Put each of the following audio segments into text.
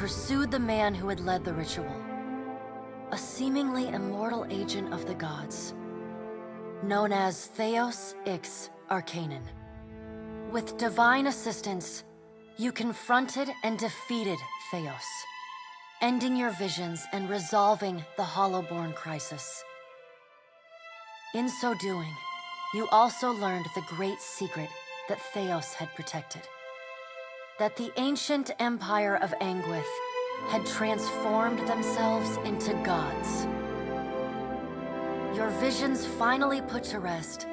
pursued the man who had led the ritual, a seemingly immortal agent of the gods, known as Theos Ix Arcanon. With divine assistance, you confronted and defeated Theos, ending your visions and resolving the Hollowborn crisis. In so doing, you also learned the great secret that Theos had protected. That the ancient empire of Anguith had transformed themselves into gods. Your visions finally put to rest,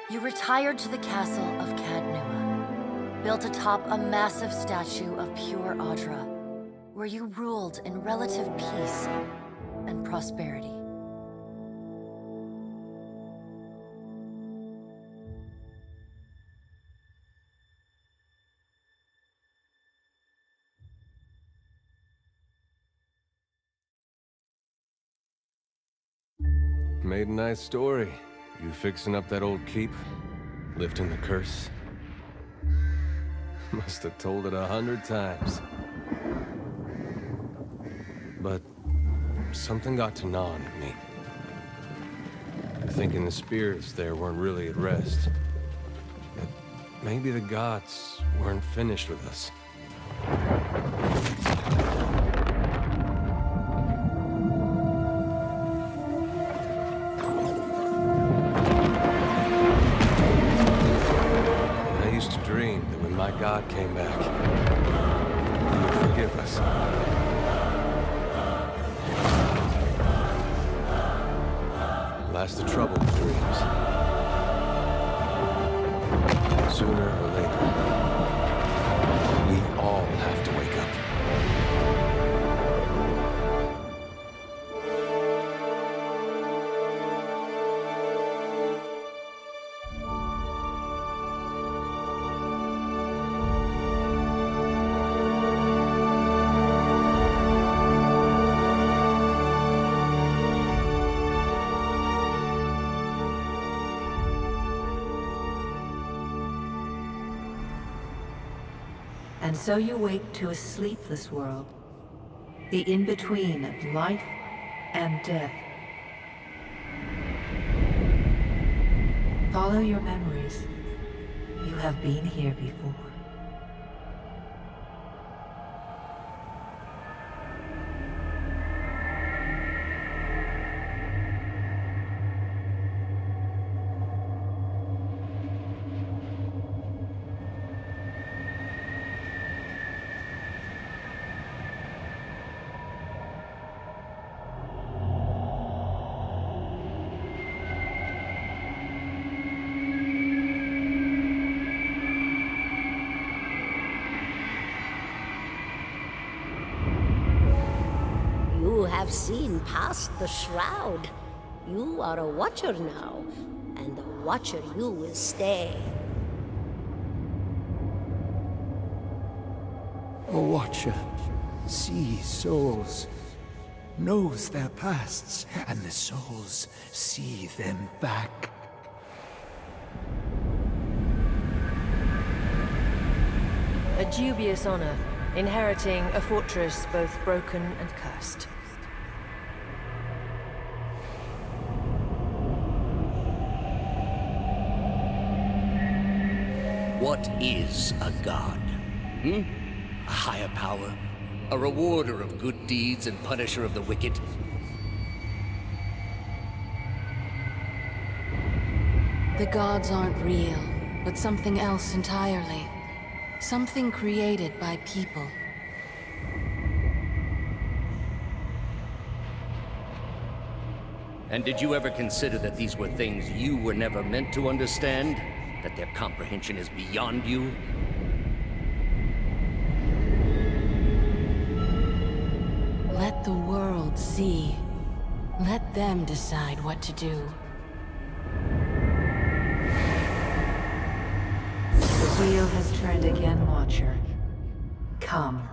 you retired to the castle of Cadnua, built atop a massive statue of pure Audra, where you ruled in relative peace and prosperity. Made a nice story. You fixing up that old keep? Lifting the curse? Must have told it 100 times. But something got to gnawing at me. Thinking the spirits there weren't really at rest. That maybe the gods weren't finished with us. My God came back. He would forgive us. Last the trouble with dreams. Sooner or later, we all have to wake up. And so you wake to a sleepless world, the in-between of life and death. Follow your memories. You have been here before. You have seen past the shroud. You are a watcher now, and a watcher you will stay. A watcher sees souls, knows their pasts, and the souls see them back. A dubious honor, inheriting a fortress both broken and cursed. What is a god? A higher power? A rewarder of good deeds and punisher of the wicked? The gods aren't real, but something else entirely. Something created by people. And did you ever consider that these were things you were never meant to understand? That their comprehension is beyond you? Let the world see. Let them decide what to do. The wheel has turned again, Watcher. Come.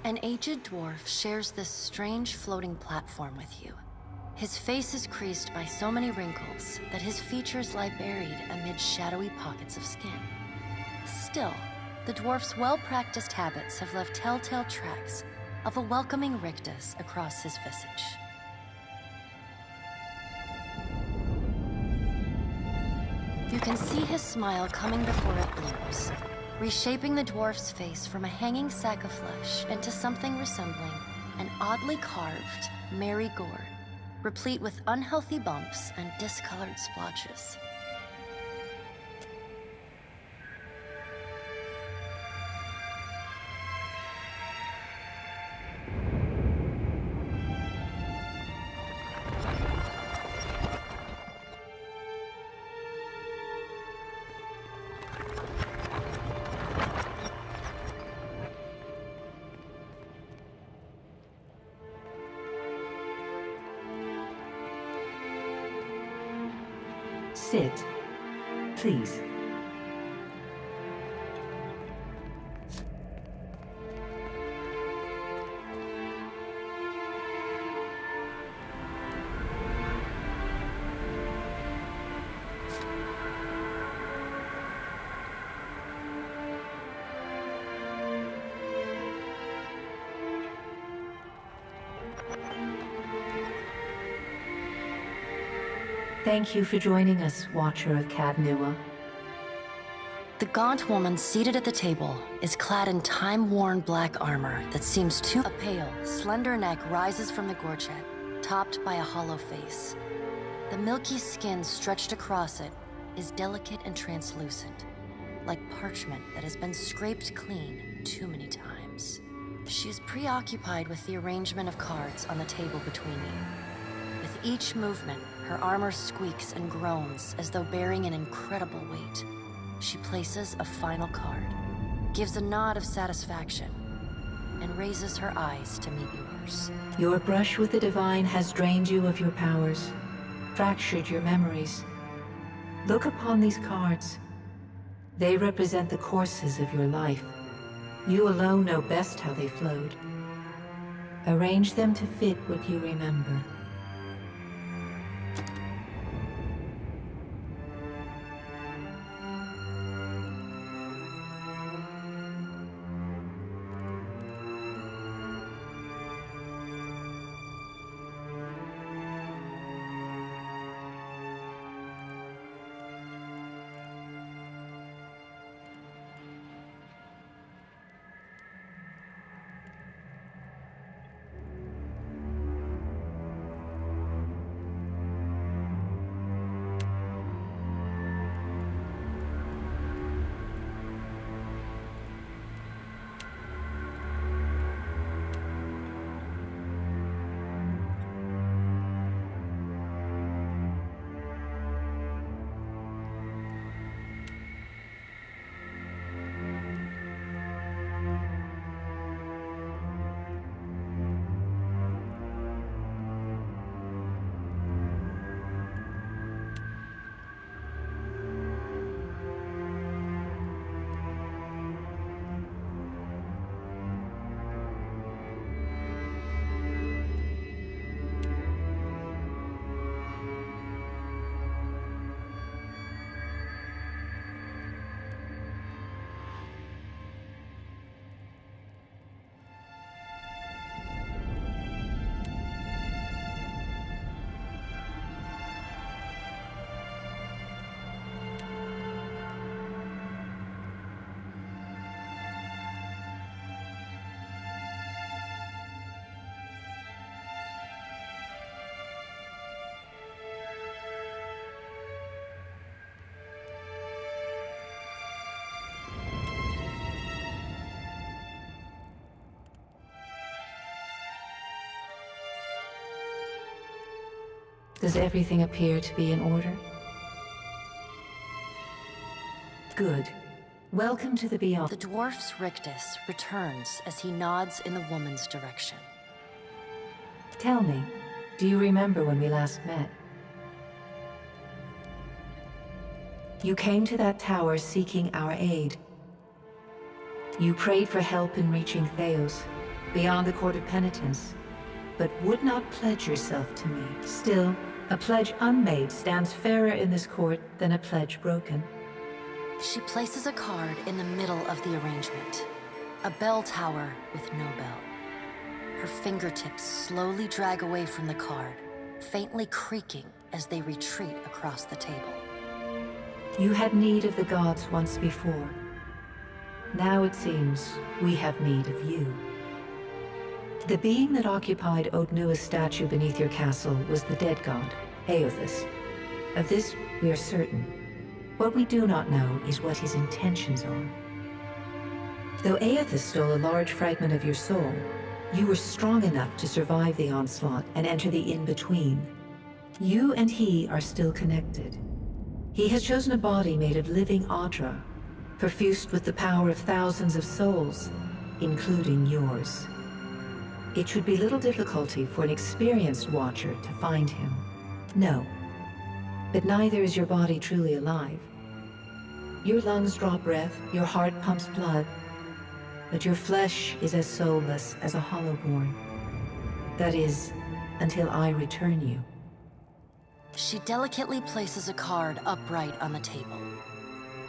An aged dwarf shares this strange floating platform with you. His face is creased by so many wrinkles that his features lie buried amid shadowy pockets of skin. Still, the dwarf's well-practiced habits have left telltale tracks of a welcoming rictus across his visage. You can see his smile coming before it blooms, reshaping the dwarf's face from a hanging sack of flesh into something resembling an oddly carved, merry gourd, replete with unhealthy bumps and discolored splotches. Sit, please. Thank you for joining us, Watcher of Cadnua. The gaunt woman seated at the table is clad in time-worn black armor that seems too... A pale, slender neck rises from the gorget, topped by a hollow face. The milky skin stretched across it is delicate and translucent, like parchment that has been scraped clean too many times. She is preoccupied with the arrangement of cards on the table between you. With each movement, her armor squeaks and groans as though bearing an incredible weight. She places a final card, gives a nod of satisfaction, and raises her eyes to meet yours. Your brush with the divine has drained you of your powers, fractured your memories. Look upon these cards. They represent the courses of your life. You alone know best how they flowed. Arrange them to fit what you remember. Does everything appear to be in order? Good. Welcome to the Beyond. The dwarf's rictus returns as he nods in the woman's direction. Tell me, do you remember when we last met? You came to that tower seeking our aid. You prayed for help in reaching Theos. beyond the Court of Penitence, but would not pledge yourself to me. Still, a pledge unmade stands fairer in this court than a pledge broken. She places a card in the middle of the arrangement. A bell tower with no bell. Her fingertips slowly drag away from the card, faintly creaking as they retreat across the table. You had need of the gods once before. Now it seems we have need of you. The being that occupied Odnua's statue beneath your castle was the dead god, Aothus. Of this we are certain. What we do not know is what his intentions are. Though Aothus stole a large fragment of your soul, you were strong enough to survive the onslaught and enter the in-between. You and he are still connected. He has chosen a body made of living Audra, perfused with the power of thousands of souls, including yours. It should be little difficulty for an experienced watcher to find him. No. But neither is your body truly alive. Your lungs draw breath, your heart pumps blood, but your flesh is as soulless as a hollowborn. That is, until I return you. She delicately places a card upright on the table.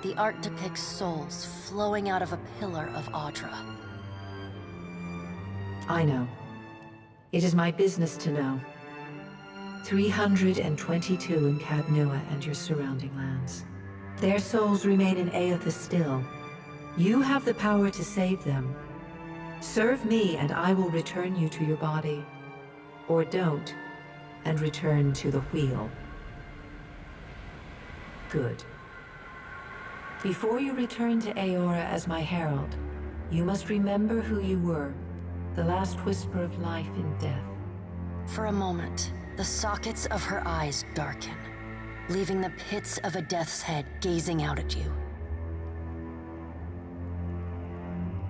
The art depicts souls flowing out of a pillar of Audra. I know. It is my business to know. 322 in Cadnua and your surrounding lands. Their souls remain in Aothus still. You have the power to save them. Serve me and I will return you to your body. Or don't, and return to the wheel. Good. Before you return to Aora as my herald, you must remember who you were, the last whisper of life in death. For a moment, the sockets of her eyes darken, leaving the pits of a death's head gazing out at you.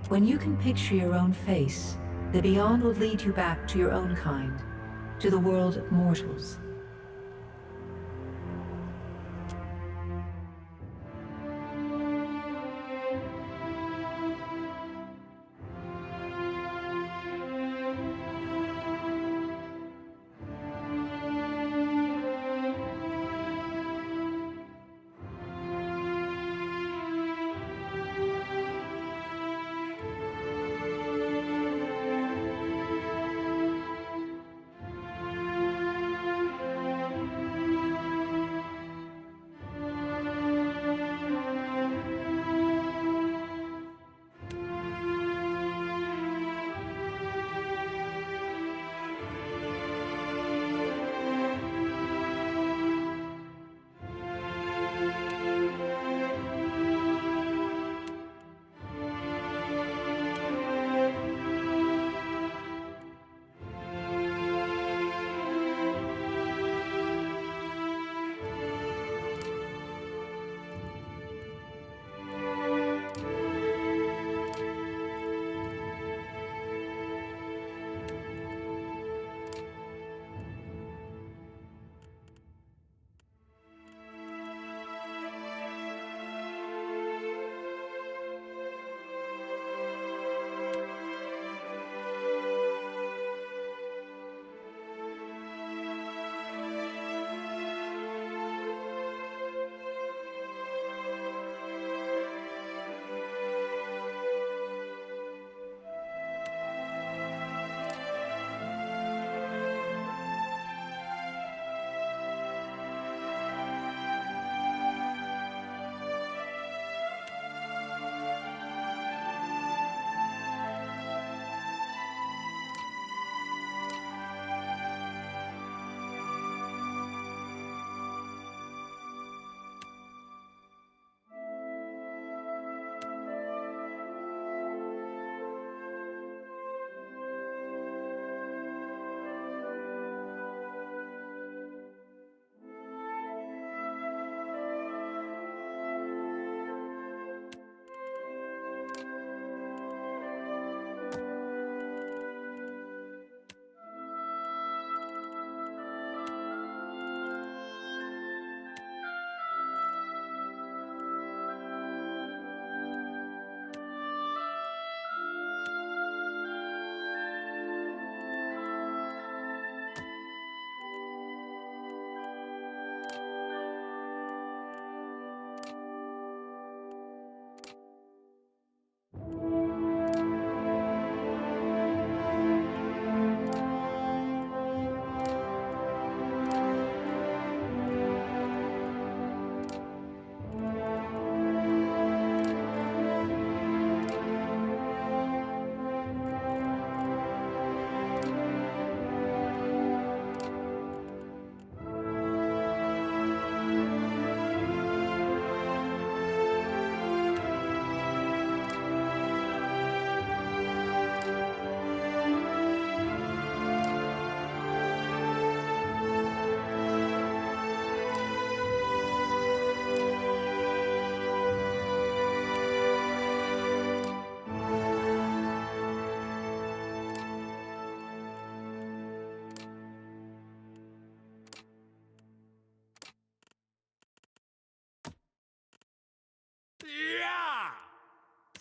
When you can picture your own face, the Beyond will lead you back to your own kind, to the world of mortals.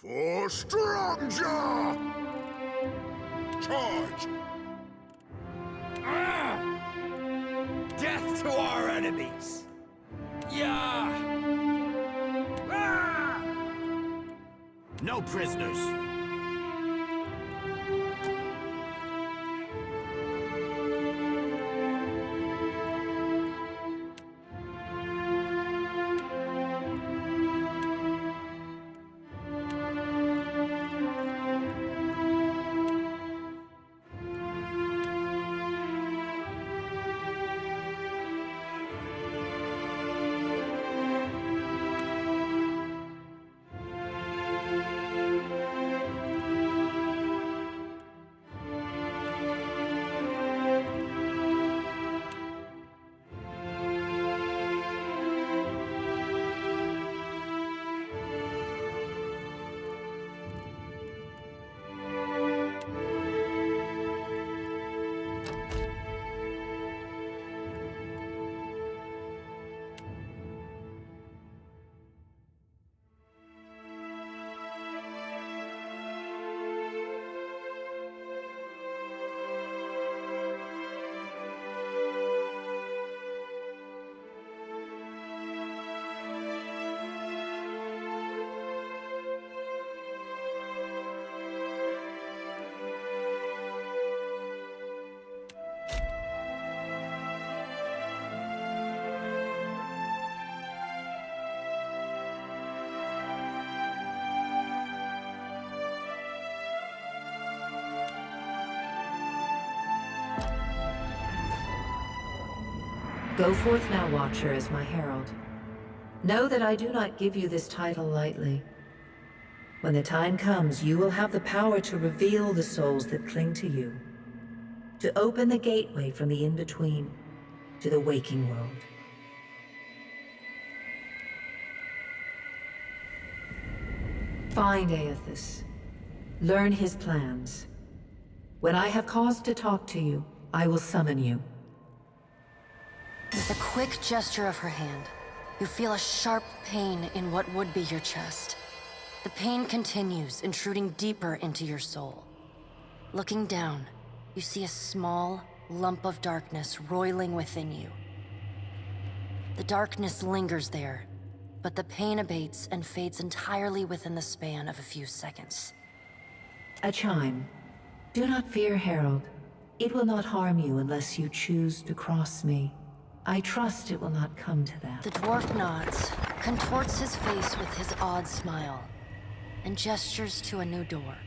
For Strongjaw! Charge! Death to our enemies! Yeah! No prisoners! Go forth now, Watcher, as my herald. Know that I do not give you this title lightly. When the time comes, you will have the power to reveal the souls that cling to you, to open the gateway from the in-between to the waking world. Find Aethys. Learn his plans. When I have cause to talk to you, I will summon you. With a quick gesture of her hand, you feel a sharp pain in what would be your chest. The pain continues, intruding deeper into your soul. Looking down, you see a small lump of darkness roiling within you. The darkness lingers there, but the pain abates and fades entirely within the span of a few seconds. A chime. Do not fear, Herald. It will not harm you unless you choose to cross me. I trust it will not come to that. The dwarf nods, contorts his face with his odd smile, and gestures to a new door.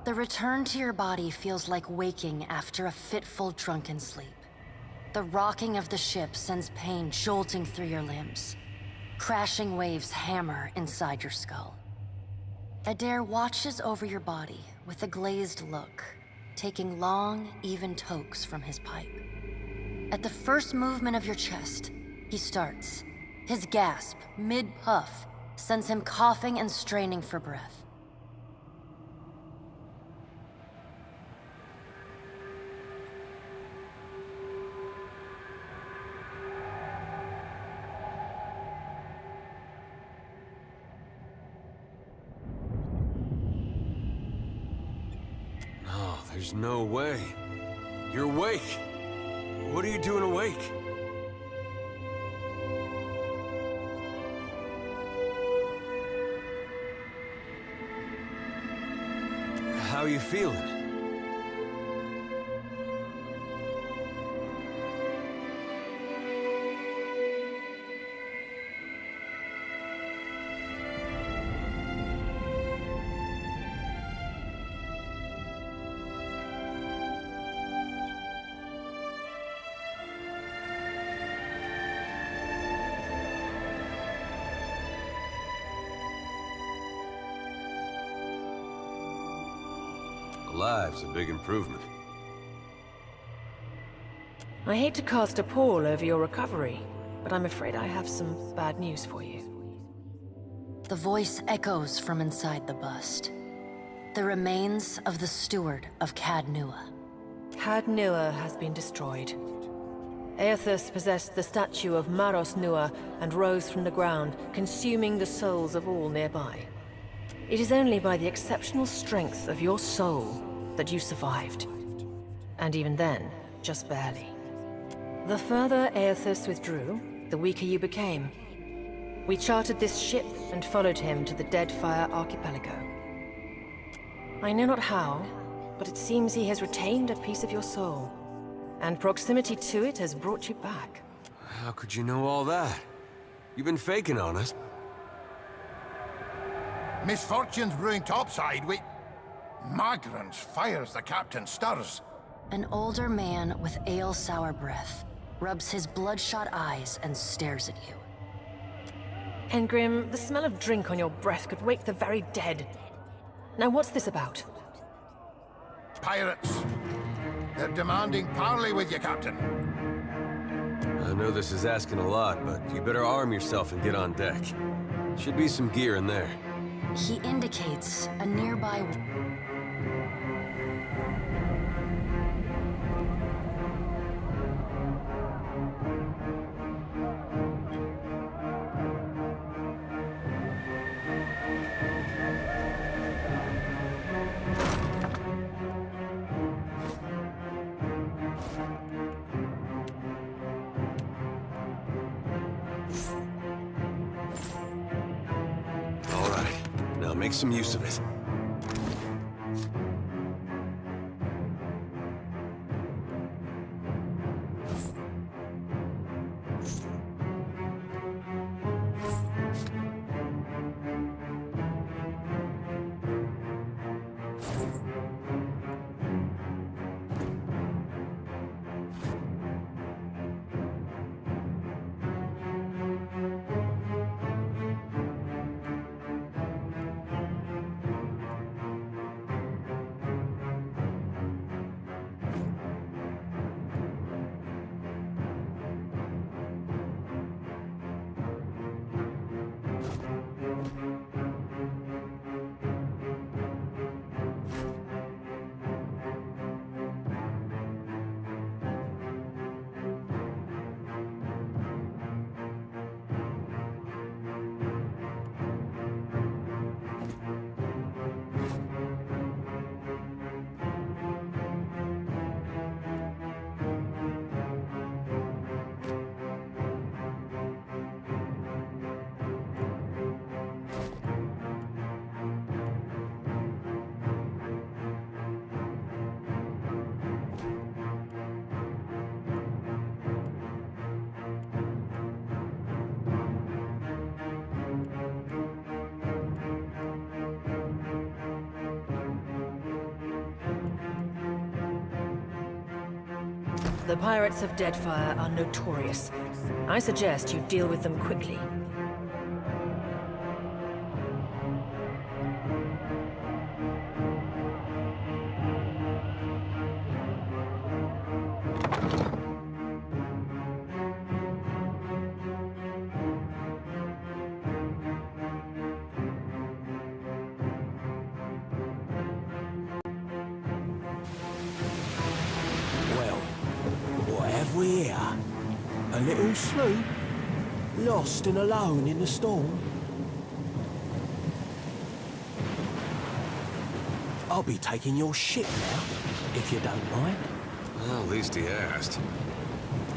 The return to your body feels like waking after a fitful drunken sleep. The rocking of the ship sends pain jolting through your limbs. Crashing waves hammer inside your skull. Adair watches over your body with a glazed look, taking long, even tokes from his pipe. At the first movement of your chest, he starts. His gasp, mid-puff, sends him coughing and straining for breath. No, there's no way. You're awake. What are you doing awake? How are you feeling? Alive's a big improvement. I hate to cast a pall over your recovery, but I'm afraid I have some bad news for you. The voice echoes from inside the bust. The remains of the steward of Cad Nua. Cad Nua has been destroyed. Aethus possessed the statue of Maros Nua and rose from the ground, consuming the souls of all nearby. It is only by the exceptional strength of your soul that you survived. And even then, just barely. The further Aethus withdrew, the weaker you became. We chartered this ship and followed him to the Deadfire Archipelago. I know not how, but it seems he has retained a piece of your soul, and proximity to it has brought you back. How could you know all that? You've been faking on us. Misfortune's brewing topside. Magrans fires the captain stirs. An older man with ale-sour breath rubs his bloodshot eyes and stares at you. Engrim, the smell of drink on your breath could wake the very dead. Now what's this about? Pirates. They're demanding parley with you, Captain. I know this is asking a lot, but you better arm yourself and get on deck. Should be some gear in there. He indicates a nearby... All right, now make some use of it. The pirates of Deadfire are notorious. I suggest you deal with them quickly. we here? A little sloop? Lost and alone in the storm? I'll be taking your ship now, if you don't mind. Well, at least he asked.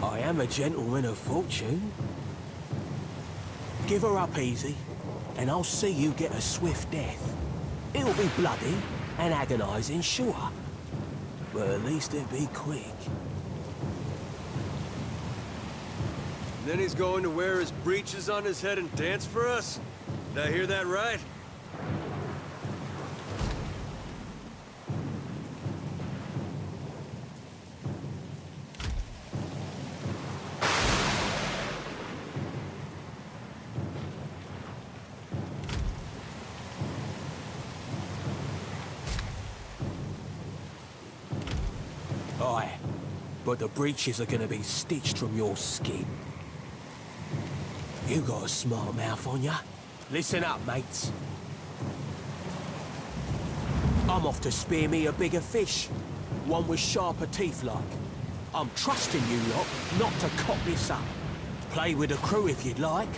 I am a gentleman of fortune. Give her up easy, and I'll see you get a swift death. It'll be bloody and agonizing, sure. But at least it'll be quick. And then he's going to wear his breeches on his head and dance for us? Did I hear that right? Aye, but the breeches are gonna be stitched from your skin. You got a smart mouth on ya. Listen up, mates. I'm off to spear me a bigger fish. One with sharper teeth like. I'm trusting you lot not to cock this up. Play with the crew if you'd like,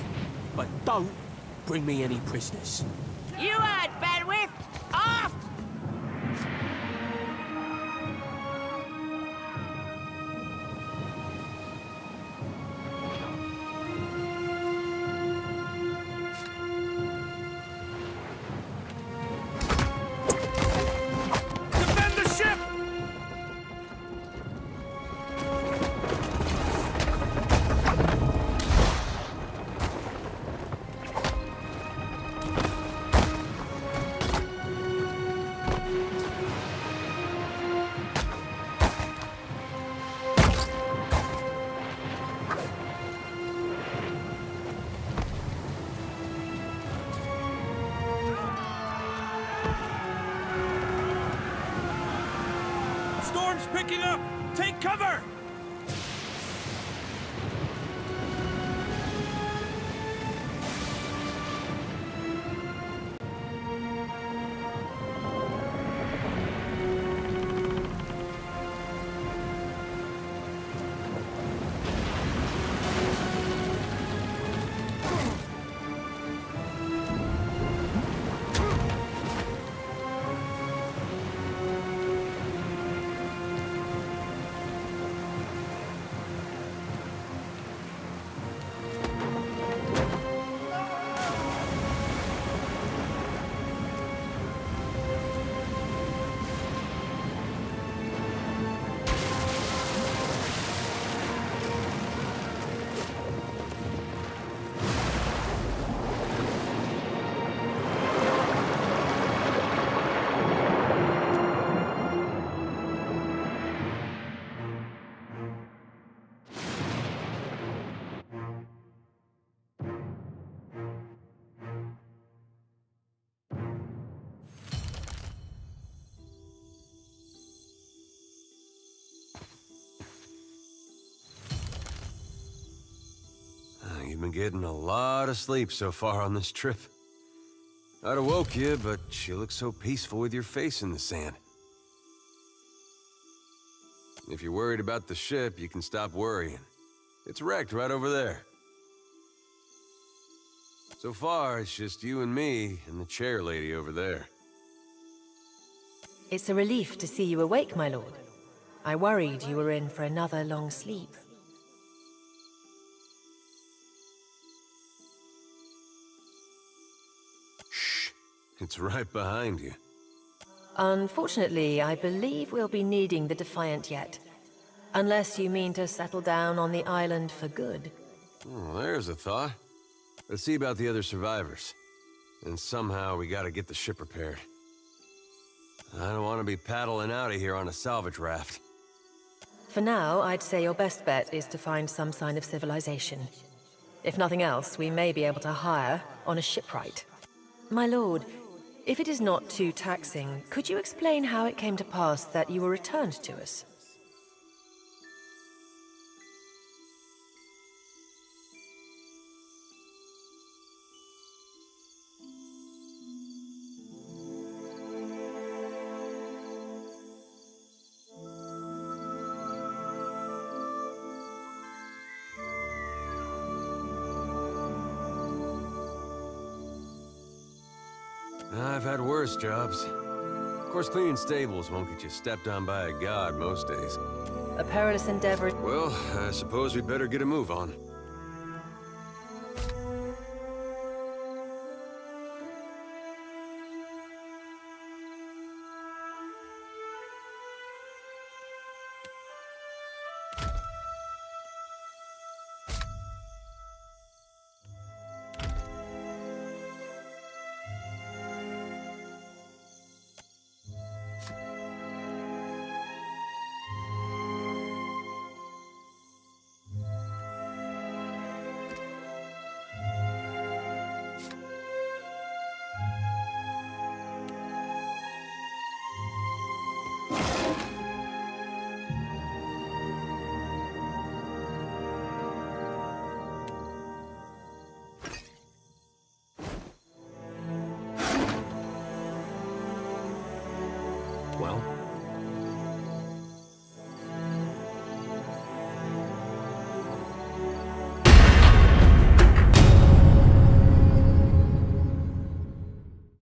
but don't bring me any prisoners. You heard, Benwith! Off! Defend the ship! Storm's picking up! Take cover! You've been getting a lot of sleep so far on this trip. I'd have woke you, but you look so peaceful with your face in the sand. If you're worried about the ship, you can stop worrying. It's wrecked right over there. So far, it's just you and me and the chair lady over there. It's a relief to see you awake, my lord. I worried you were in for another long sleep. Shh. It's right behind you. Unfortunately, I believe we'll be needing the Defiant yet. Unless you mean to settle down on the island for good. Oh, there's a thought. Let's see about the other survivors. And somehow we gotta get the ship repaired. I don't want to be paddling out of here on a salvage raft. For now, I'd say your best bet is to find some sign of civilization. If nothing else, we may be able to hire on a shipwright. My lord, if it is not too taxing, could you explain how it came to pass that you were returned to us? I've had worse jobs. Of course, cleaning stables won't get you stepped on by a god most days. A perilous endeavor. Well, I suppose we better get a move on. Well,